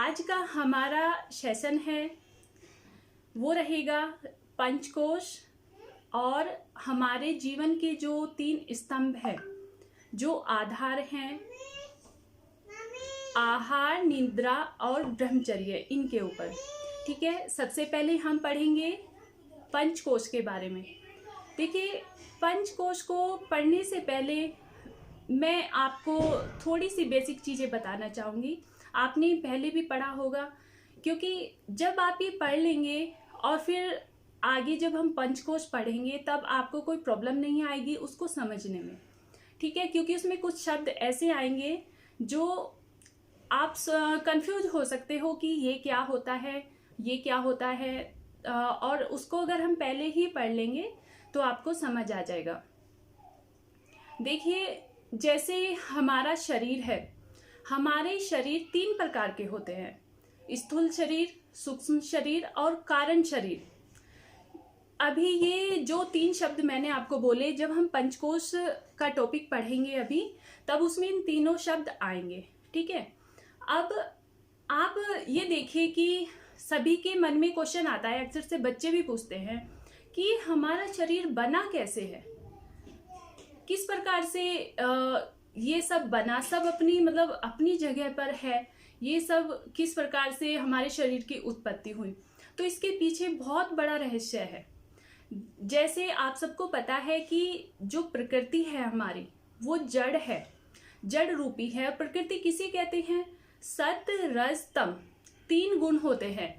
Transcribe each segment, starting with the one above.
आज का हमारा सेशन है वो रहेगा पंचकोश और हमारे जीवन के जो 3 स्तंभ है, जो आधार हैं, आहार, निद्रा और ब्रह्मचर्य, इनके ऊपर। ठीक है, सबसे पहले हम पढ़ेंगे पंचकोश के बारे में। देखिए, पंचकोश को पढ़ने से पहले मैं आपको थोड़ी सी बेसिक चीज़ें बताना चाहूँगी। आपने पहले भी पढ़ा होगा, क्योंकि जब आप ये पढ़ लेंगे और फिर आगे जब हम पंचकोश पढ़ेंगे तब आपको कोई प्रॉब्लम नहीं आएगी उसको समझने में। ठीक है, क्योंकि उसमें कुछ शब्द ऐसे आएंगे जो आप कंफ्यूज हो सकते हो कि ये क्या होता है, ये क्या होता है, और उसको अगर हम पहले ही पढ़ लेंगे तो आपको समझ आ जाएगा। देखिए, जैसे हमारा शरीर है, हमारे शरीर 3 प्रकार के होते हैं, स्थूल शरीर, सूक्ष्म शरीर और कारण शरीर। अभी ये जो 3 शब्द मैंने आपको बोले, जब हम पंचकोश का टॉपिक पढ़ेंगे अभी, तब उसमें इन तीनों शब्द आएंगे। ठीक है, अब आप ये देखिए कि सभी के मन में क्वेश्चन आता है, अक्सर से बच्चे भी पूछते हैं कि हमारा शरीर बना कैसे है, किस प्रकार से ये सब बना, सब अपनी मतलब अपनी जगह पर है, ये सब किस प्रकार से हमारे शरीर की उत्पत्ति हुई। तो इसके पीछे बहुत बड़ा रहस्य है। जैसे आप सबको पता है कि जो प्रकृति है हमारी, वो जड़ है, जड़ रूपी है। प्रकृति किसे कहते हैं? सत्व, रज, तम, 3 गुण होते हैं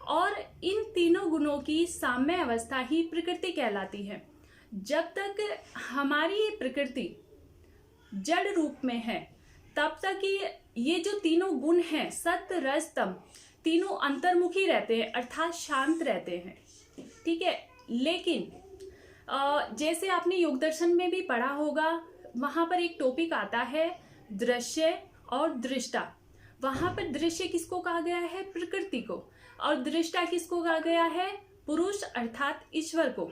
और इन तीनों गुणों की साम्य अवस्था ही प्रकृति कहलाती है। जब तक हमारी ये प्रकृति जड़ रूप में है, तब तक ये जो तीनों गुण हैं, सत्व, रज, तम, तीनों अंतर्मुखी रहते हैं, अर्थात शांत रहते हैं। ठीक है, लेकिन जैसे आपने योग दर्शन में भी पढ़ा होगा, वहां पर एक टॉपिक आता है दृश्य और दृष्टा। वहां पर दृश्य किसको कहा गया है? प्रकृति को। और दृष्टा किसको कहा गया है? पुरुष अर्थात ईश्वर को।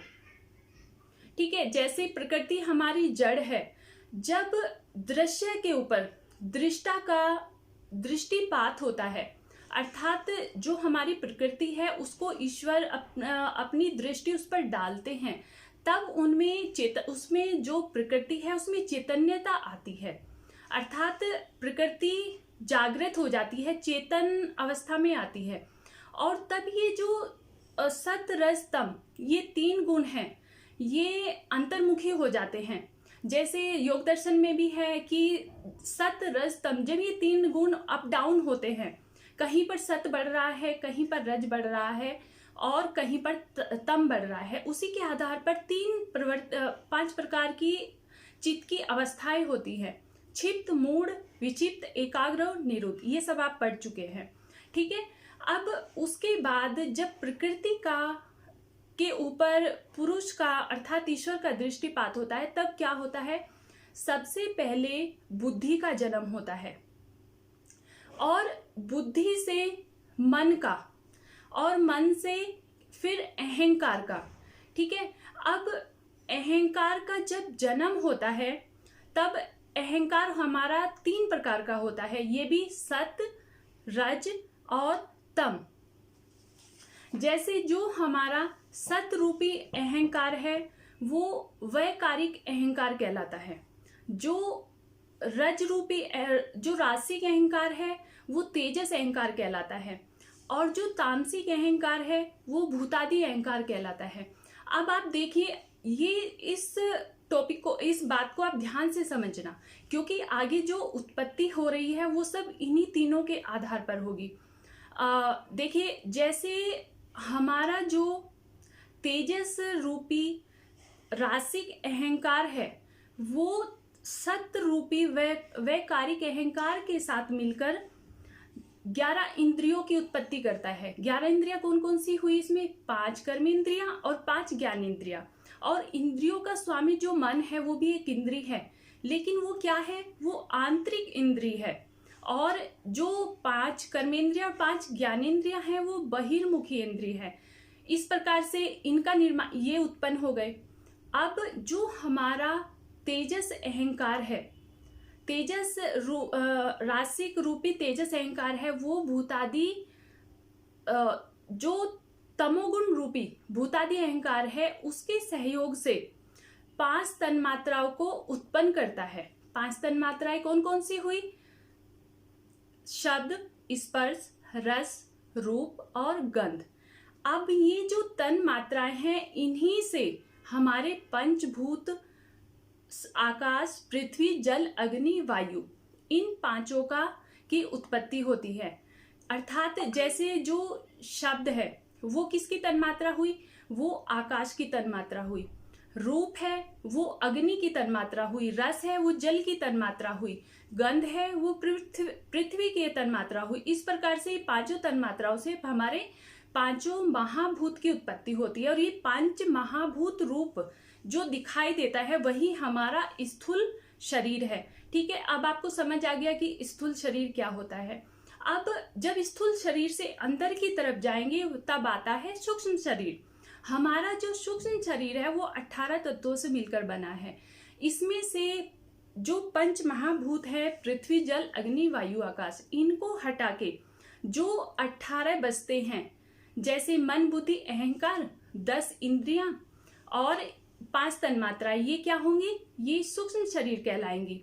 ठीक है, जैसे प्रकृति हमारी जड़ है, जब दृश्य के ऊपर दृष्टा का दृष्टिपात होता है, अर्थात जो हमारी प्रकृति है उसको ईश्वर अपनी दृष्टि उस पर डालते हैं, तब उसमें जो प्रकृति है उसमें चैतन्यता आती है, अर्थात प्रकृति जागृत हो जाती है, चेतन अवस्था में आती है। और तब ये जो सत्व, रज, तम, ये 3 गुण हैं, ये अंतर्मुखी हो जाते हैं। जैसे योग दर्शन में भी है कि सत्व, रज, तम, जब ये 3 गुण अप डाउन होते हैं, कहीं पर सत्व बढ़ रहा है, कहीं पर रज बढ़ रहा है और कहीं पर तम बढ़ रहा है, उसी के आधार पर 5 प्रकार की चित्त की अवस्थाएं होती है। क्षिप्त, मूढ़, विक्षिप्त, एकाग्र और निरुद्ध, ये सब आप पढ़ चुके हैं। ठीक है, अब उसके बाद जब प्रकृति के ऊपर पुरुष का अर्थात ईश्वर का दृष्टिपात होता है, तब क्या होता है? सबसे पहले बुद्धि का जन्म होता है और बुद्धि से मन का और मन से फिर अहंकार का। ठीक है, अब अहंकार का जब जन्म होता है, तब अहंकार हमारा 3 प्रकार का होता है, ये भी सत्व, रज और तम। जैसे जो हमारा सत्व रूपी अहंकार है वो वैकारिक अहंकार कहलाता है, जो रज रूपी जो रासिक अहंकार है वो तेजस अहंकार कहलाता है, और जो तामसिक अहंकार है वो भूतादि अहंकार कहलाता है। अब आप देखिए, ये इस टॉपिक को, इस बात को आप ध्यान से समझना, क्योंकि आगे जो उत्पत्ति हो रही है वो सब इन्हीं तीनों के आधार पर होगी। देखिए, जैसे हमारा जो तेजस रूपी रासिक अहंकार है वो सत्व रूपी वैकारिक अहंकार के साथ मिलकर 11 इंद्रियों की उत्पत्ति करता है। 11 इंद्रियां कौन कौन सी हुई इसमें? 5 कर्म इंद्रियां और 5 ज्ञान इंद्रियां। और इंद्रियों का स्वामी जो मन है वो भी एक इंद्री है, लेकिन वो क्या है? वो आंतरिक इंद्री है। और जो 5 कर्मेंद्रियां और 5 ज्ञानेंद्रियां हैं वो बहिर्मुखी इंद्री है। इस प्रकार से इनका निर्माण ये उत्पन्न हो गए। अब जो हमारा तेजस अहंकार है, रासिक रूपी तेजस अहंकार है वो भूतादि जो तमोगुण रूपी भूतादि अहंकार है उसके सहयोग से 5 तन्मात्राओं को उत्पन्न करता है। 5 तन्मात्राएं कौन कौन सी हुई? शब्द, स्पर्श, रस, रूप और गंध। अब ये जो तन मात्राएं हैं इन्हीं से हमारे पंचभूत आकाश, पृथ्वी, जल, अग्नि, वायु, इन पांचों की उत्पत्ति होती है। अर्थात जैसे जो शब्द है वो किसकी तन्मात्रा हुई? वो आकाश की तन्मात्रा हुई। रूप है वो अग्नि की तन्मात्रा हुई। रस है वो जल की तन्मात्रा हुई। गंध है वो पृथ्वी की तन्मात्रा हुई। इस प्रकार से पांचों तन्मात्राओं से हमारे पांचों महाभूत की उत्पत्ति होती है और ये 5 महाभूत रूप जो दिखाई देता है वही हमारा स्थूल शरीर है। ठीक है, अब आपको समझ आ गया कि स्थूल शरीर क्या होता है। अब जब स्थूल शरीर से अंदर की तरफ जाएंगे तब आता है सूक्ष्म शरीर। हमारा जो सूक्ष्म शरीर है वो 18 तत्वों से मिलकर बना है। इसमें से जो 5 महाभूत है पृथ्वी, जल, अग्नि, वायु, आकाश, इनको हटा के जो 18 बचते हैं, जैसे मन, बुद्धि, अहंकार, 10 इंद्रियां और 5 तन्मात्राएं, ये क्या होंगी? ये सूक्ष्म शरीर कहलाएंगी।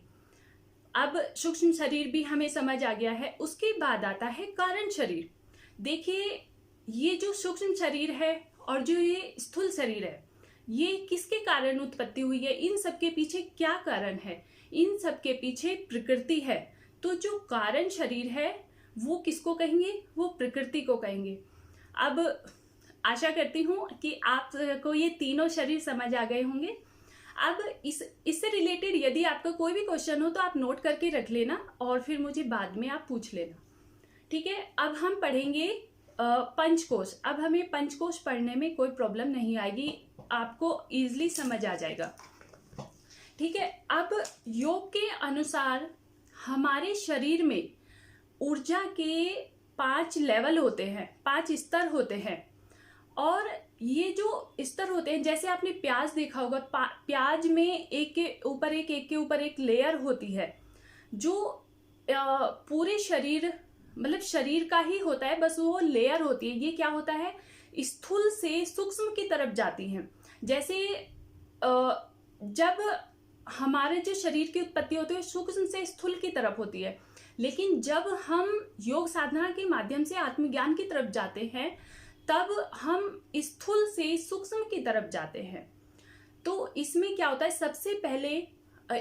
अब सूक्ष्म शरीर भी हमें समझ आ गया है। उसके बाद आता है कारण शरीर। देखिए, ये जो सूक्ष्म शरीर है और जो ये स्थूल शरीर है, ये किसके कारण उत्पत्ति हुई है? इन सबके पीछे क्या कारण है? इन सबके पीछे प्रकृति है। तो जो कारण शरीर है वो किसको कहेंगे? वो प्रकृति को कहेंगे। अब आशा करती हूँ कि आपको ये तीनों शरीर समझ आ गए होंगे। अब इससे रिलेटेड यदि आपका कोई भी क्वेश्चन हो तो आप नोट करके रख लेना और फिर मुझे बाद में आप पूछ लेना। ठीक है, अब हम पढ़ेंगे पंचकोश। अब हमें पंचकोश पढ़ने में कोई प्रॉब्लम नहीं आएगी, आपको इजीली समझ आ जाएगा। ठीक है, अब योग के अनुसार हमारे शरीर में ऊर्जा के 5 लेवल होते हैं, 5 स्तर होते हैं। और ये जो स्तर होते हैं, जैसे आपने प्याज देखा होगा, प्याज में एक के ऊपर एक लेयर होती है जो पूरे शरीर मतलब शरीर का ही होता है, बस वो लेयर होती है। ये क्या होता है? स्थूल से सूक्ष्म की तरफ जाती हैं। जैसे जब हमारे जो शरीर की उत्पत्ति होती है सूक्ष्म से स्थूल की तरफ होती है, लेकिन जब हम योग साधना के माध्यम से आत्मज्ञान की तरफ जाते हैं तब हम स्थूल से सूक्ष्म की तरफ जाते हैं। तो इसमें क्या होता है? सबसे पहले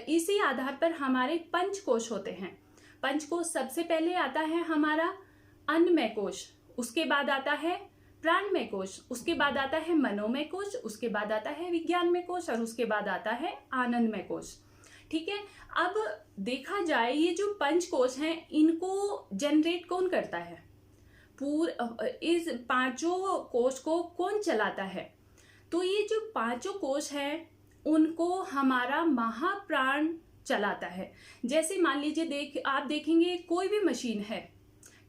इसी आधार पर हमारे पंचकोश होते हैं। पंचकोश सबसे पहले आता है हमारा अन्नमय कोश, उसके बाद आता है प्राणमय कोश, उसके बाद आता है मनोमय कोश, उसके बाद आता है विज्ञानमय कोश और उसके बाद आता है आनंदमय कोश। ठीक है, अब देखा जाए ये जो पंचकोश हैं इनको जनरेट कौन करता है? इस पांचों कोश को कौन चलाता है? तो ये जो पांचों कोश हैं उनको हमारा महाप्राण चलाता है। जैसे मान लीजिए आप देखेंगे कोई भी मशीन है,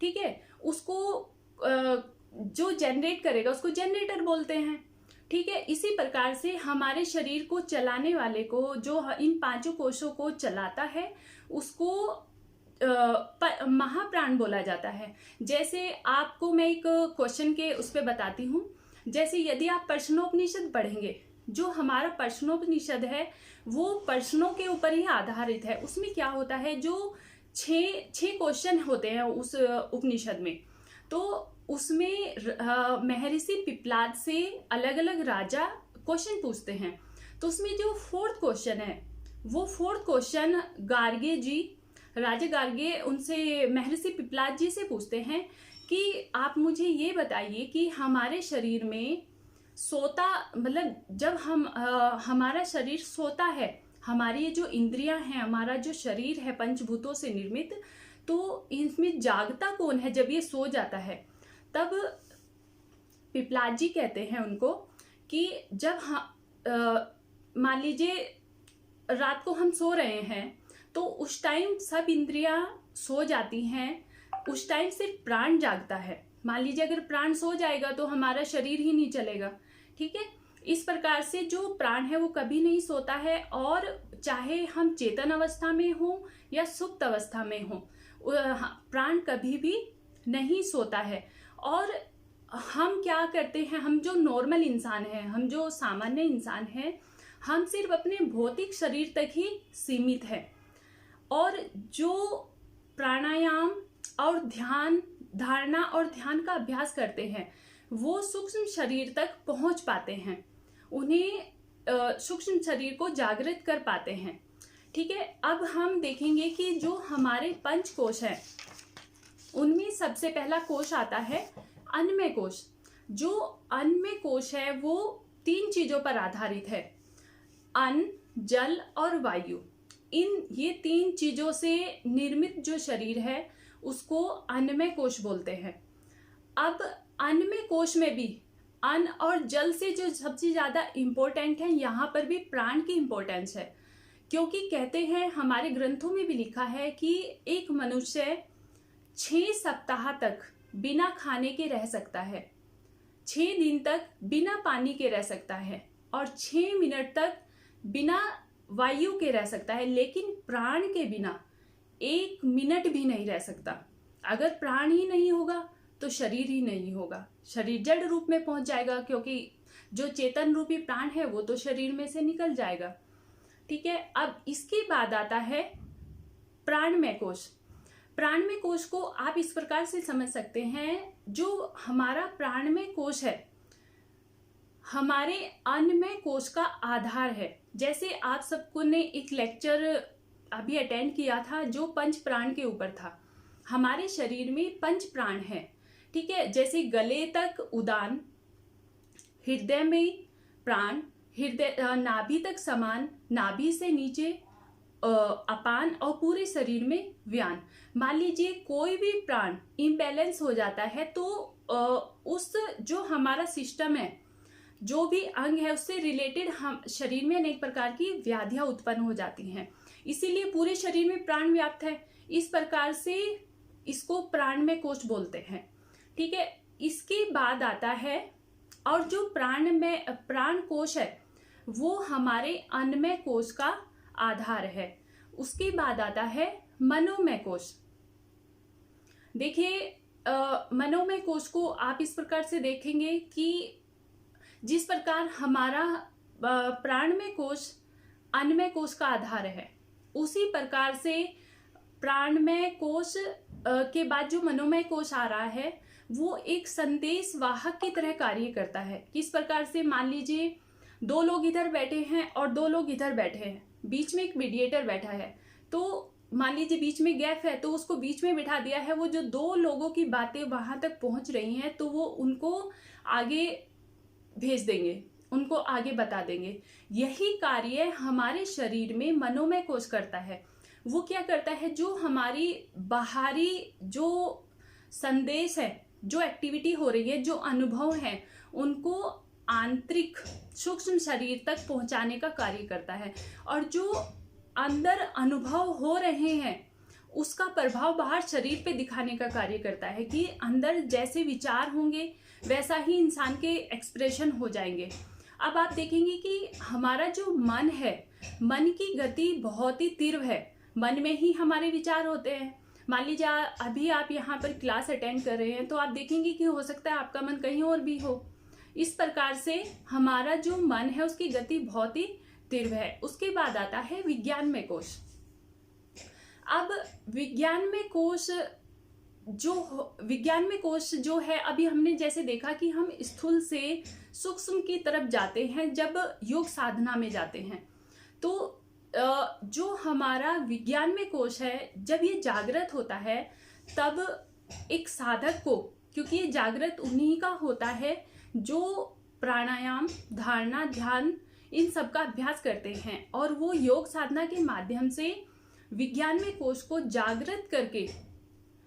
ठीक है, उसको जो जनरेट करेगा उसको जनरेटर बोलते हैं। ठीक है, इसी प्रकार से हमारे शरीर को चलाने वाले को, जो इन पांचों कोशों को चलाता है, उसको महाप्राण बोला जाता है। जैसे आपको मैं एक क्वेश्चन के उस पर बताती हूँ। जैसे यदि आप प्रश्नोपनिषद पढ़ेंगे, जो हमारा प्रश्नोपनिषद है वो प्रश्नों के ऊपर ही आधारित है। उसमें क्या होता है, जो 6 क्वेश्चन होते हैं उस उपनिषद में, तो उसमें महर्षि पिपलाद से अलग अलग राजा क्वेश्चन पूछते हैं। तो उसमें जो 4th क्वेश्चन है, वो 4th क्वेश्चन गार्गे जी, राजा गार्गे उनसे महर्षि पिपलाद जी से पूछते हैं कि आप मुझे ये बताइए कि हमारे शरीर में सोता मतलब जब हमारा शरीर सोता है, हमारी जो इंद्रियां हैं, हमारा जो शरीर है पंचभूतों से निर्मित, तो इसमें जागता कौन है जब ये सो जाता है? तब पिपलाद जी कहते हैं उनको कि जब मान लीजिए रात को हम सो रहे हैं तो उस टाइम सब इंद्रियां सो जाती हैं, उस टाइम सिर्फ प्राण जागता है। मान लीजिए अगर प्राण सो जाएगा तो हमारा शरीर ही नहीं चलेगा। ठीक है, इस प्रकार से जो प्राण है वो कभी नहीं सोता है, और चाहे हम चेतन अवस्था में हो या सुप्त अवस्था में हो, प्राण कभी भी नहीं सोता है। और हम क्या करते हैं, हम जो नॉर्मल इंसान हैं, हम जो सामान्य इंसान हैं, हम सिर्फ अपने भौतिक शरीर तक ही सीमित है। और जो प्राणायाम और ध्यान, धारणा और ध्यान का अभ्यास करते हैं, वो सूक्ष्म शरीर तक पहुंच पाते हैं, उन्हें सूक्ष्म शरीर को जागृत कर पाते हैं। ठीक है, अब हम देखेंगे कि जो हमारे पंच कोश हैं, उनमें सबसे पहला कोश आता है अन्नमय कोश। जो अन्नमय कोश है वो 3 चीजों पर आधारित है, अन्न, जल और वायु। ये 3 चीजों से निर्मित जो शरीर है उसको अन्नमय कोश बोलते हैं। अब अन्नमय कोश में भी अन्न और जल से जो सबसे ज्यादा इम्पोर्टेंट है, यहाँ पर भी प्राण की इम्पोर्टेंस है। क्योंकि कहते हैं, हमारे ग्रंथों में भी लिखा है कि एक मनुष्य 6 सप्ताह तक बिना खाने के रह सकता है, 6 दिन तक बिना पानी के रह सकता है और 6 मिनट तक बिना वायु के रह सकता है, लेकिन प्राण के बिना 1 मिनट भी नहीं रह सकता। अगर प्राण ही नहीं होगा तो शरीर ही नहीं होगा, शरीर जड़ रूप में पहुंच जाएगा, क्योंकि जो चेतन रूपी प्राण है वो तो शरीर में से निकल जाएगा। ठीक है, अब इसके बाद आता है प्राणमय कोश। प्राणमय कोश को आप इस प्रकार से समझ सकते हैं, जो हमारा प्राणमय कोश है हमारे अन्नमय कोश का आधार है। जैसे आप सबको ने एक लेक्चर अभी अटेंड किया था जो पंच प्राण के ऊपर था। हमारे शरीर में पंच प्राण है, ठीक है। जैसे गले तक उदान, हृदय में प्राण, हृदय नाभि तक समान, नाभि से नीचे अपान और पूरे शरीर में व्यान। मान लीजिए कोई भी प्राण इम्बैलेंस हो जाता है तो उस जो हमारा सिस्टम है, जो भी अंग है, उससे रिलेटेड हम शरीर में अनेक प्रकार की व्याधियां उत्पन्न हो जाती हैं। इसीलिए पूरे शरीर में प्राण व्याप्त है। इस प्रकार से इसको प्राणमय कोश बोलते हैं, ठीक है। इसके बाद आता है, और जो प्राण कोश है वो हमारे अन्नमय कोश का आधार है। उसके बाद आता है मनोमय कोश। देखिए, मनोमय कोश को आप इस प्रकार से देखेंगे कि जिस प्रकार हमारा प्राणमय कोश अन्नमय कोश का आधार है, उसी प्रकार से प्राणमय कोश के बाद जो मनोमय कोश आ रहा है वो एक संदेश वाहक की तरह कार्य करता है। किस प्रकार से, मान लीजिए 2 लोग इधर बैठे हैं और 2 लोग इधर बैठे हैं, बीच में एक मीडिएटर बैठा है, तो मान लीजिए बीच में गैप है तो उसको बीच में बिठा दिया है। वो जो 2 लोगों की बातें वहां तक पहुंच रही हैं तो वो उनको आगे भेज देंगे, उनको आगे बता देंगे। यही कार्य हमारे शरीर में मनोमय कोश करता है। वो क्या करता है, जो हमारी बाहरी जो संदेश है, जो एक्टिविटी हो रही है, जो अनुभव है, उनको आंतरिक सूक्ष्म शरीर तक पहुंचाने का कार्य करता है। और जो अंदर अनुभव हो रहे हैं उसका प्रभाव बाहर शरीर पे दिखाने का कार्य करता है, कि अंदर जैसे विचार होंगे वैसा ही इंसान के एक्सप्रेशन हो जाएंगे। अब आप देखेंगे कि हमारा जो मन है, मन की गति बहुत ही तीव्र है, मन में ही हमारे विचार होते हैं। मान लीजिए अभी आप यहाँ पर क्लास अटेंड कर रहे हैं तो आप देखेंगे कि हो सकता है आपका मन कहीं और भी हो। इस प्रकार से हमारा जो मन है उसकी गति बहुत ही तीव्र है। उसके बाद आता है विज्ञानमय कोश। अब विज्ञानमय कोश जो है, अभी हमने जैसे देखा कि हम स्थूल से सूक्ष्म की तरफ जाते हैं जब योग साधना में जाते हैं, तो जो हमारा विज्ञानमय कोश है जब ये जागृत होता है तब एक साधक को, क्योंकि ये जागृत उन्हीं का होता है जो प्राणायाम, धारणा, ध्यान इन सब का अभ्यास करते हैं, और वो योग साधना के माध्यम से विज्ञानमय कोश को जागृत करके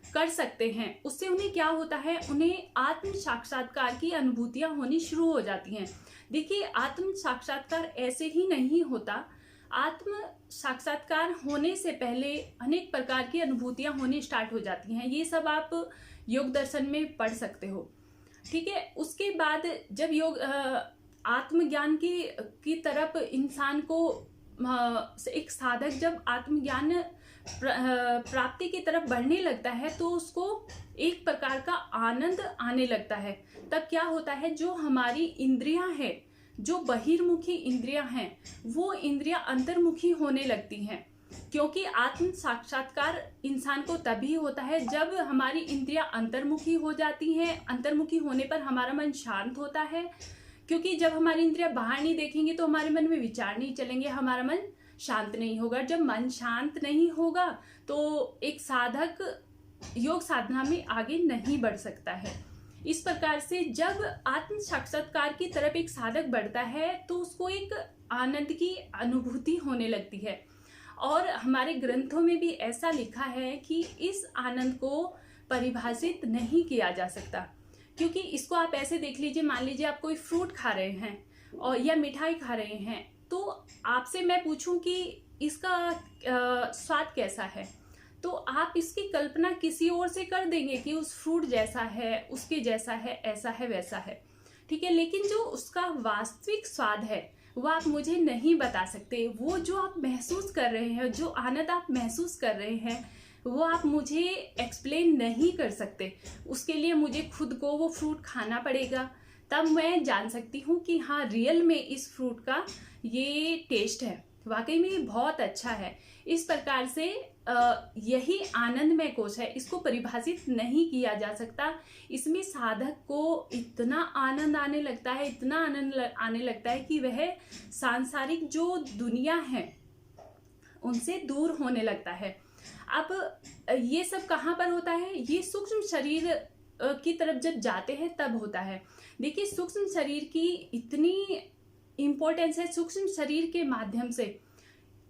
कर सकते हैं। उससे उन्हें क्या होता है, उन्हें आत्म साक्षात्कार की अनुभूतियां होनी शुरू हो जाती हैं। देखिए, आत्म साक्षात्कार ऐसे ही नहीं होता। आत्म साक्षात्कार होने से पहले अनेक प्रकार की अनुभूतियां होनी स्टार्ट हो जाती हैं। ये सब आप योग दर्शन में पढ़ सकते हो, ठीक है। उसके बाद जब योग आत्मज्ञान की तरफ इंसान को एक साधक जब आत्मज्ञान प्राप्ति की तरफ बढ़ने लगता है तो उसको एक प्रकार का आनंद आने लगता है। तब क्या होता है, जो हमारी इंद्रियां हैं, जो बहिर्मुखी इंद्रियां हैं, वो इंद्रियां अंतर्मुखी होने लगती हैं। क्योंकि आत्म साक्षात्कार इंसान को तभी होता है जब हमारी इंद्रियां अंतर्मुखी हो जाती हैं। अंतर्मुखी होने पर हमारा मन शांत होता है, क्योंकि जब हमारी इंद्रियां बाहर नहीं देखेंगी तो हमारे मन में विचार नहीं चलेंगे, हमारा मन शांत नहीं होगा। जब मन शांत नहीं होगा तो एक साधक योग साधना में आगे नहीं बढ़ सकता है। इस प्रकार से जब आत्म साक्षात्कार की तरफ एक साधक बढ़ता है तो उसको एक आनंद की अनुभूति होने लगती है। और हमारे ग्रंथों में भी ऐसा लिखा है कि इस आनंद को परिभाषित नहीं किया जा सकता। क्योंकि इसको आप ऐसे देख लीजिए, मान लीजिए आप कोई फ्रूट खा रहे हैं और या मिठाई खा रहे हैं, तो आपसे मैं पूछूं कि इसका स्वाद कैसा है, तो आप इसकी कल्पना किसी और से कर देंगे कि उस फ्रूट जैसा है, उसके जैसा है, ऐसा है, वैसा है, ठीक है। लेकिन जो उसका वास्तविक स्वाद है वो आप मुझे नहीं बता सकते। वो जो आप महसूस कर रहे हैं, जो आनंद आप महसूस कर रहे हैं, वो आप मुझे एक्सप्लेन नहीं कर सकते। उसके लिए मुझे खुद को वो फ्रूट खाना पड़ेगा, तब मैं जान सकती हूँ कि हाँ, रियल में इस फ्रूट का ये टेस्ट है, वाकई में ये बहुत अच्छा है। इस प्रकार से यही आनंदमय कोश है, इसको परिभाषित नहीं किया जा सकता। इसमें साधक को इतना आनंद आने लगता है, इतना आनंद आने लगता है कि वह सांसारिक जो दुनिया है उनसे दूर होने लगता है। अब ये सब कहाँ पर होता है, ये सूक्ष्म शरीर की तरफ जब जाते हैं तब होता है। देखिए, सूक्ष्म शरीर की इतनी इम्पोर्टेंस है। सूक्ष्म शरीर के माध्यम से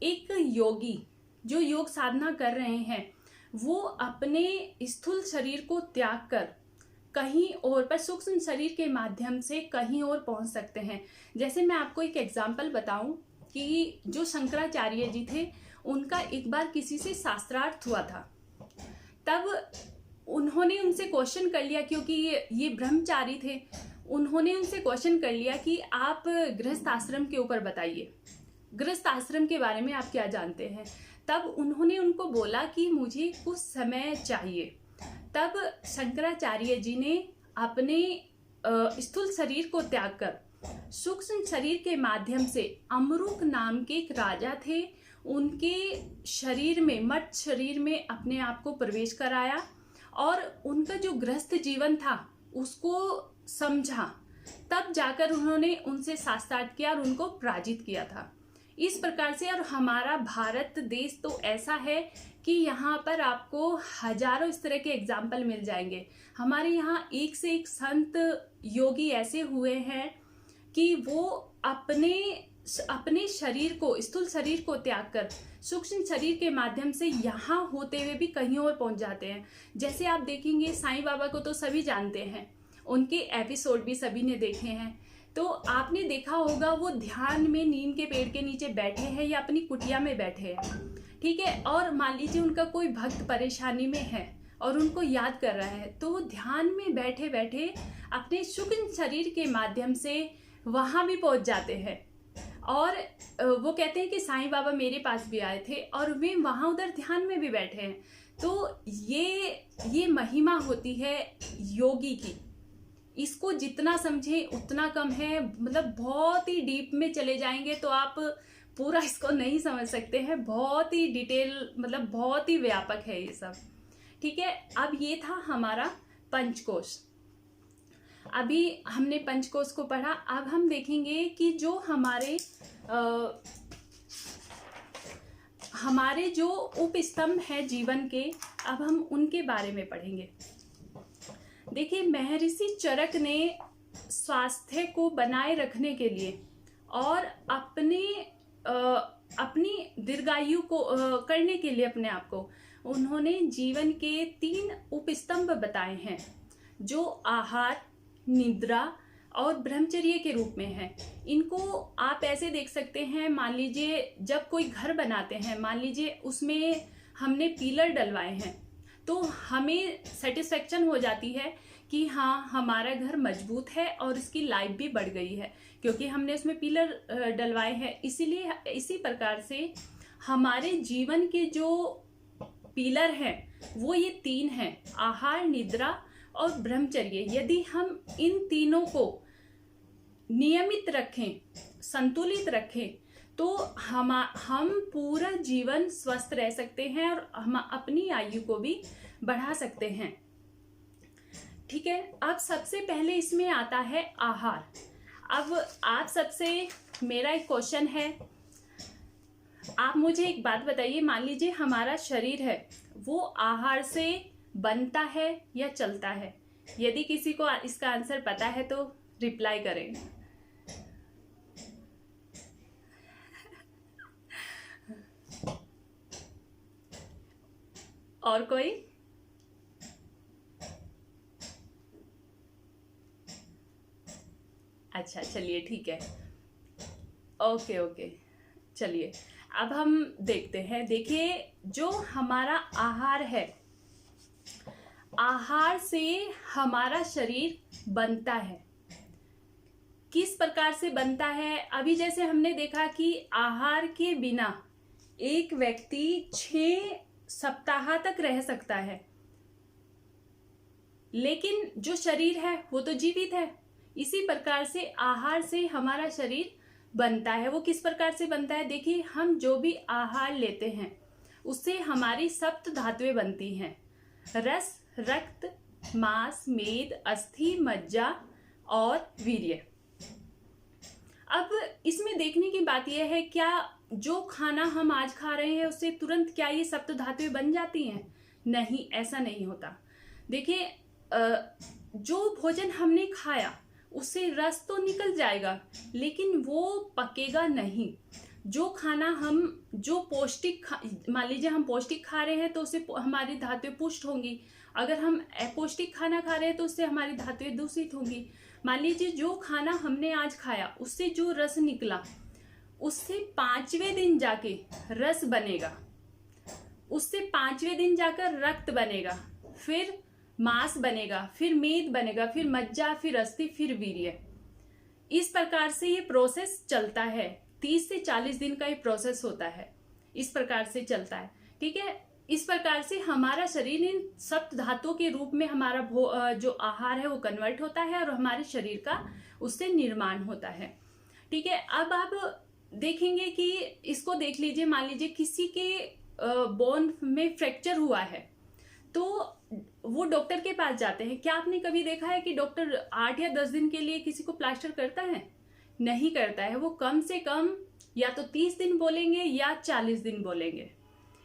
एक योगी जो योग साधना कर रहे हैं वो अपने स्थूल शरीर को त्याग कर कहीं और पर सूक्ष्म शरीर के माध्यम से कहीं और पहुंच सकते हैं। जैसे मैं आपको एक एग्जांपल बताऊं कि जो शंकराचार्य जी थे, उनका एक बार किसी से शास्त्रार्थ हुआ था। तब उन्होंने उनसे क्वेश्चन कर लिया, क्योंकि ये ब्रह्मचारी थे, उन्होंने उनसे क्वेश्चन कर लिया कि आप गृहस्थ आश्रम के ऊपर बताइए, गृहस्थ आश्रम के बारे में आप क्या जानते हैं। तब उन्होंने उनको बोला कि मुझे कुछ समय चाहिए। तब शंकराचार्य जी ने अपने स्थूल शरीर को त्याग कर सूक्ष्म शरीर के माध्यम से अमरुक नाम के एक राजा थे, उनके शरीर में, मठ शरीर में अपने आप को प्रवेश कराया और उनका जो गृहस्थ जीवन था उसको समझा। तब जाकर उन्होंने उनसे शास्त्रार्थ किया और उनको पराजित किया था। इस प्रकार से, और हमारा भारत देश तो ऐसा है कि यहाँ पर आपको हजारों इस तरह के एग्जाम्पल मिल जाएंगे। हमारे यहाँ एक से एक संत योगी ऐसे हुए हैं कि वो अपने शरीर को, स्थूल शरीर को त्याग कर सूक्ष्म शरीर के माध्यम से यहाँ होते हुए भी कहीं और पहुँच जाते हैं। जैसे आप देखेंगे, साईं बाबा को तो सभी जानते हैं, उनके एपिसोड भी सभी ने देखे हैं। तो आपने देखा होगा वो ध्यान में नीम के पेड़ के नीचे बैठे हैं या अपनी कुटिया में बैठे हैं, ठीक है। और मान लीजिए उनका कोई भक्त परेशानी में है और उनको याद कर रहा है, तो वो ध्यान में बैठे बैठे अपने सूक्ष्म शरीर के माध्यम से वहाँ भी पहुँच जाते हैं। और वो कहते हैं कि साईं बाबा मेरे पास भी आए थे और वे वहाँ उधर ध्यान में भी बैठे हैं। तो ये महिमा होती है योगी की। इसको जितना समझे उतना कम है। मतलब बहुत ही डीप में चले जाएंगे तो आप पूरा इसको नहीं समझ सकते हैं। बहुत ही डिटेल, मतलब बहुत ही व्यापक है ये सब, ठीक है। अब ये था हमारा पंचकोश। अभी हमने पंचकोश को पढ़ा। अब हम देखेंगे कि जो हमारे जो उपस्तंभ है जीवन के, अब हम उनके बारे में पढ़ेंगे। देखिए, महर्षि चरक ने स्वास्थ्य को बनाए रखने के लिए और अपनी दीर्घायु को करने के लिए अपने आप को, उन्होंने जीवन के 3 उपस्तंभ बताए हैं, जो आहार, निद्रा और ब्रह्मचर्य के रूप में है। इनको आप ऐसे देख सकते हैं, मान लीजिए जब कोई घर बनाते हैं, मान लीजिए उसमें हमने पिलर डलवाए हैं, तो हमें सेटिस्फेक्शन हो जाती है कि हाँ, हमारा घर मजबूत है और इसकी लाइफ भी बढ़ गई है क्योंकि हमने उसमें पिलर डलवाए हैं। इसीलिए इसी प्रकार से हमारे जीवन के जो पिलर हैं वो ये 3 हैं, आहार, निद्रा और ब्रह्मचर्य। यदि हम इन तीनों को नियमित रखें, संतुलित रखें, तो हम पूरा जीवन स्वस्थ रह सकते हैं और हम अपनी आयु को भी बढ़ा सकते हैं। ठीक है, अब सबसे पहले इसमें आता है आहार। अब आप सबसे मेरा एक क्वेश्चन है, आप मुझे एक बात बताइए, मान लीजिए हमारा शरीर है वो आहार से बनता है या चलता है? यदि किसी को इसका आंसर पता है तो रिप्लाई करें। और कोई? अच्छा, चलिए ठीक है, ओके ओके। चलिए अब हम देखते हैं। देखिए, जो हमारा आहार है, आहार से हमारा शरीर बनता है। किस प्रकार से बनता है? अभी जैसे हमने देखा कि आहार के बिना एक व्यक्ति 6 सप्ताह तक रह सकता है, लेकिन जो शरीर है वो तो जीवित है। इसी प्रकार से आहार से हमारा शरीर बनता है। वो किस प्रकार से बनता है? देखिए, हम जो भी आहार लेते हैं उससे हमारी सप्त धातुएं बनती हैं, रस, रक्त, मांस, मेद, अस्थि, मज्जा और वीर्य। अब इसमें देखने की बात यह है, क्या जो खाना हम आज खा रहे हैं उससे तुरंत क्या ये सप्त धातुएं बन जाती हैं? नहीं, ऐसा नहीं होता। देखिए, जो भोजन हमने खाया उससे रस तो निकल जाएगा, लेकिन वो पकेगा नहीं। जो खाना हम जो पौष्टिक, मान लीजिए हम पौष्टिक खा रहे हैं तो उससे हमारी धातुएं पुष्ट होंगी। अगर हम अपौष्टिक खाना खा रहे हैं तो उससे हमारी धातुएं दूषित होंगी। मान लीजिए जो खाना हमने आज खाया उससे जो रस निकला, उससे 5वें दिन जाके रस बनेगा, उससे 5वें दिन जाकर रक्त बनेगा, फिर मांस बनेगा, फिर मेद बनेगा, फिर मज्जा, फिर अस्थि, फिर वीर्य। इस प्रकार से ये प्रोसेस चलता है। 30 से 40 दिन का ये प्रोसेस होता है, इस प्रकार से चलता है। ठीक है, इस प्रकार से हमारा शरीर इन सप्त धातुओं के रूप में हमारा जो आहार है वो कन्वर्ट होता है और हमारे शरीर का उससे निर्माण होता है। ठीक है, अब आप देखेंगे कि इसको देख लीजिए, मान लीजिए किसी के बोन में फ्रैक्चर हुआ है तो वो डॉक्टर के पास जाते हैं। क्या आपने कभी देखा है कि डॉक्टर 8 या 10 दिन के लिए किसी को प्लास्टर करता है? नहीं करता है। वो कम से कम या तो 30 दिन बोलेंगे या 40 दिन बोलेंगे।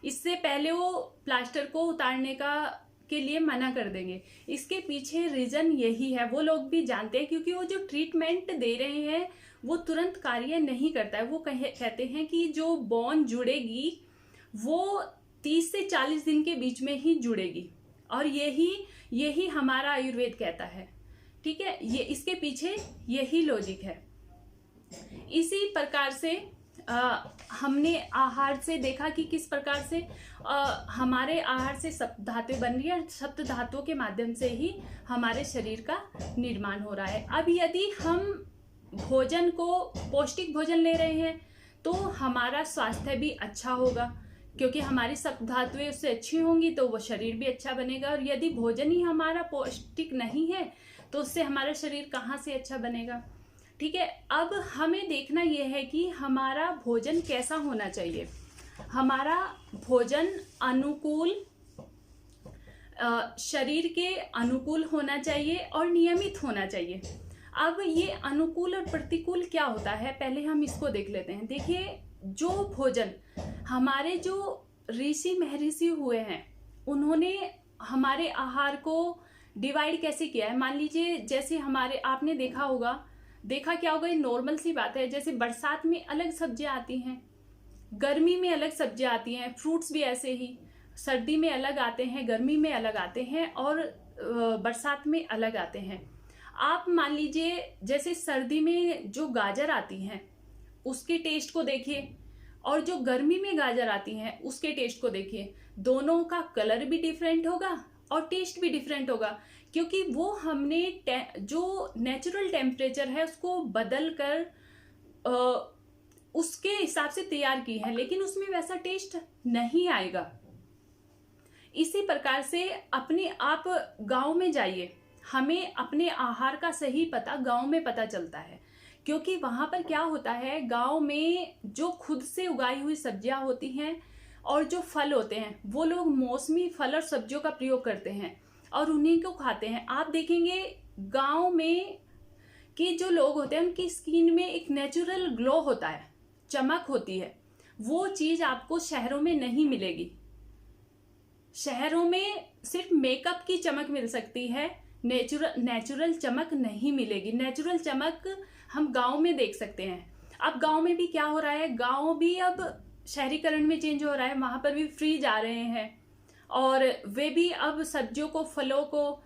इससे पहले वो प्लास्टर को उतारने के लिए मना कर देंगे। इसके पीछे रीजन यही है, वो लोग भी जानते हैं, क्योंकि वो जो ट्रीटमेंट दे रहे हैं वो तुरंत कार्य नहीं करता है। वो कहते हैं कि जो बोन जुड़ेगी वो 30 से 40 दिन के बीच में ही जुड़ेगी, और यही हमारा आयुर्वेद कहता है। ठीक है, ये इसके पीछे यही लॉजिक है। इसी प्रकार से हमने आहार से देखा कि किस प्रकार से हमारे आहार से सप्त धातुएं बन रही है, सप्त धातुओं के माध्यम से ही हमारे शरीर का निर्माण हो रहा है। अब यदि हम भोजन को पौष्टिक भोजन ले रहे हैं तो हमारा स्वास्थ्य भी अच्छा होगा, क्योंकि हमारी सप्त धातुएं उससे अच्छी होंगी तो वो शरीर भी अच्छा बनेगा। और यदि भोजन ही हमारा पौष्टिक नहीं है तो उससे हमारा शरीर कहाँ से अच्छा बनेगा? ठीक है, अब हमें देखना यह है कि हमारा भोजन कैसा होना चाहिए। हमारा भोजन अनुकूल, शरीर के अनुकूल होना चाहिए और नियमित होना चाहिए। अब ये अनुकूल और प्रतिकूल क्या होता है, पहले हम इसको देख लेते हैं। देखिए, जो भोजन हमारे जो ऋषि महर्षि हुए हैं उन्होंने हमारे आहार को डिवाइड कैसे किया है। मान लीजिए जैसे आपने देखा क्या होगा, ये नॉर्मल सी बात है। जैसे बरसात में अलग सब्जियां आती हैं, गर्मी में अलग सब्जियां आती हैं, फ्रूट्स भी ऐसे ही सर्दी में अलग आते हैं, गर्मी में अलग आते हैं और बरसात में अलग आते हैं। आप मान लीजिए जैसे सर्दी में जो गाजर आती हैं उसके टेस्ट को देखिए, और जो गर्मी में गाजर आती हैं उसके टेस्ट को देखिए। दोनों का कलर भी डिफरेंट होगा और टेस्ट भी डिफरेंट होगा, क्योंकि वो हमने जो नेचुरल टेम्परेचर है उसको बदल कर उसके हिसाब से तैयार की है, लेकिन उसमें वैसा टेस्ट नहीं आएगा। इसी प्रकार से अपने आप गांव में जाइए, हमें अपने आहार का सही पता गांव में पता चलता है। क्योंकि वहां पर क्या होता है, गांव में जो खुद से उगाई हुई सब्जियां होती हैं और जो फल होते हैं, वो लोग मौसमी फल और सब्जियों का प्रयोग करते हैं और उन्हीं को खाते हैं। आप देखेंगे गांव में कि जो लोग होते हैं उनकी स्किन में एक नेचुरल ग्लो होता है, चमक होती है। वो चीज आपको शहरों में नहीं मिलेगी। शहरों में सिर्फ मेकअप की चमक मिल सकती है, नेचुरल चमक नहीं मिलेगी। नेचुरल चमक हम गांव में देख सकते हैं। अब गांव में भी क्या हो रहा है, गांव भी अब शहरीकरण में चेंज हो रहा है, वहां पर भी फ्रिज आ रहे हैं और वे भी अब सब्जियों को, फलों को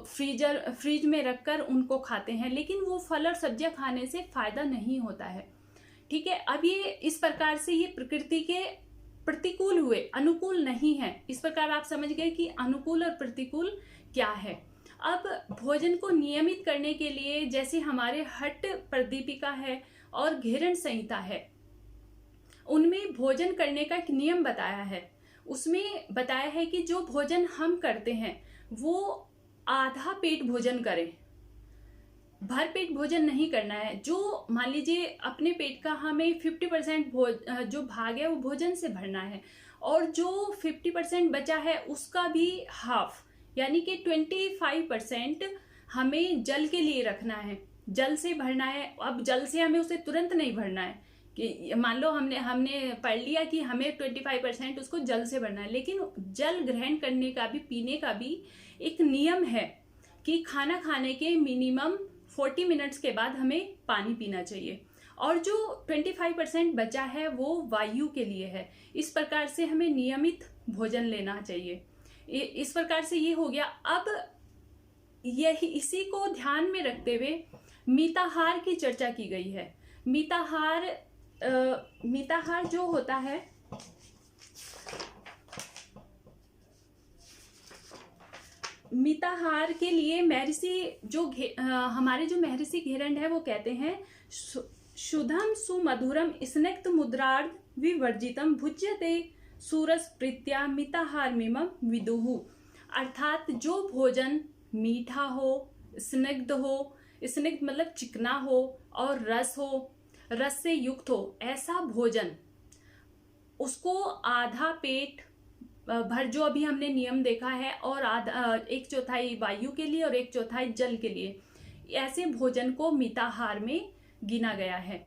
फ्रिज में रखकर उनको खाते हैं। लेकिन वो फल और सब्जियां खाने से फायदा नहीं होता है। ठीक है, अब ये इस प्रकार से ये प्रकृति के प्रतिकूल हुए, अनुकूल नहीं है। इस प्रकार आप समझ गए कि अनुकूल और प्रतिकूल क्या है। अब भोजन को नियमित करने के लिए जैसे हमारे हट प्रदीपिका है और घेरण संहिता है, उनमें भोजन करने का एक नियम बताया है। उसमें बताया है कि जो भोजन हम करते हैं वो आधा पेट भोजन करें, भर पेट भोजन नहीं करना है। जो मान लीजिए अपने पेट का हमें 50% जो भाग है वो भोजन से भरना है और जो 50% बचा है उसका भी हाफ यानी कि 25% हमें जल के लिए रखना है, जल से भरना है। अब जल से हमें उसे तुरंत नहीं भरना है कि मान लो हमने पढ़ लिया कि हमें 25% उसको जल से भरना है, लेकिन जल ग्रहण करने का भी, पीने का भी एक नियम है कि खाना खाने के मिनिमम 40 मिनट्स के बाद हमें पानी पीना चाहिए। और जो 25% बचा है वो वायु के लिए है। इस प्रकार से हमें नियमित भोजन लेना चाहिए। इस प्रकार से ये हो गया। अब यही इसी को ध्यान में रखते हुए मिताहार की चर्चा की गई है। मिताहार जो होता है, मिताहार के लिए महर्षि हमारे जो महर्षि घेरंड है वो कहते हैं, शुद्धम सुमधुरम स्निग्ध मुद्रार्ध विवर्जितम भुज्यते सूरस प्रीत्या मिताहार मिमम विदुहु। अर्थात जो भोजन मीठा हो, स्निग्ध हो, स्निग्ध मतलब चिकना हो और रस से युक्त हो, ऐसा भोजन उसको आधा पेट भर, जो अभी हमने नियम देखा है, और आधा 1/4 वायु के लिए और 1/4 जल के लिए, ऐसे भोजन को मिताहार में गिना गया है।